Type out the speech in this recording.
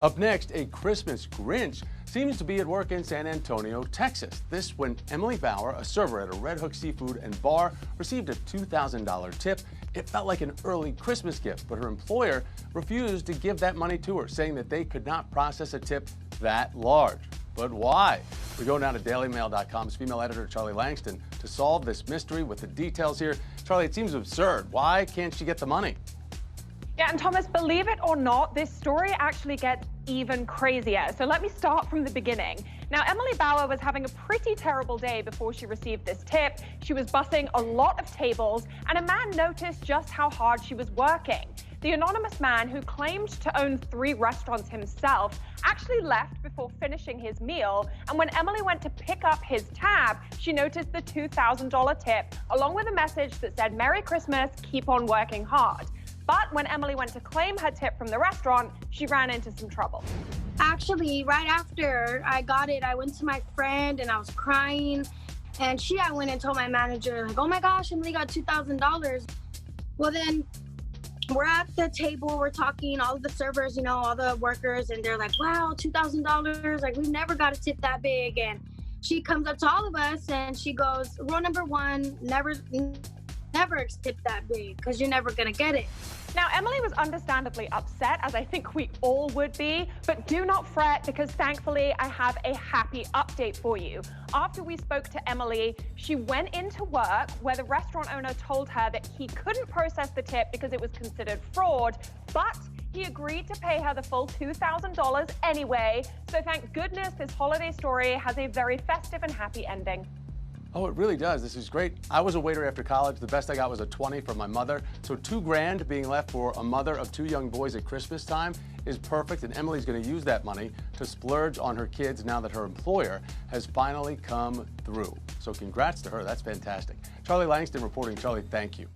Up next, a Christmas Grinch seems to be at work in San Antonio, Texas. This when Emily Bauer, a server at a Red Hook Seafood and Bar, received a $2,000 tip. It felt like an early Christmas gift, but her employer refused to give that money to her, saying that they could not process a tip that large. But why? We go now to DailyMail.com's female editor, Charlie Langston, to solve this mystery with the details here. Charlie, it seems absurd. Why can't she get the money? Yeah, and Thomas, believe it or not, this story actually gets even crazier. So let me start from the beginning. Now, Emily Bauer was having a pretty terrible day before she received this tip. She was bussing a lot of tables, and a man noticed just how hard she was working. The anonymous man, who claimed to own 3 restaurants himself, actually left before finishing his meal. And when Emily went to pick up his tab, she noticed the $2,000 tip, along with a message that said, "Merry Christmas, keep on working hard." But when Emily went to claim her tip from the restaurant, she ran into some trouble. Actually, right after I got it, I went to my friend and I was crying. And I went and told my manager, like, "Oh my gosh, Emily got $2,000. Well, then we're at the table, we're talking, all of the servers, all the workers, and they're like, "Wow, $2,000, like, we've never got a tip that big." And she comes up to all of us and she goes, "Rule number 1, never tip that big, because you're never gonna get it." Now, Emily was understandably upset, as I think we all would be, but do not fret, because thankfully I have a happy update for you. After we spoke to Emily, she went into work where the restaurant owner told her that he couldn't process the tip because it was considered fraud, but he agreed to pay her the full $2,000 anyway. So thank goodness this holiday story has a very festive and happy ending. Oh, it really does. This is great. I was a waiter after college. The best I got was a 20 from my mother. So $2 grand being left for a mother of 2 young boys at Christmas time is perfect. And Emily's going to use that money to splurge on her kids now that her employer has finally come through. So congrats to her. That's fantastic. Charlie Langston reporting. Charlie, thank you.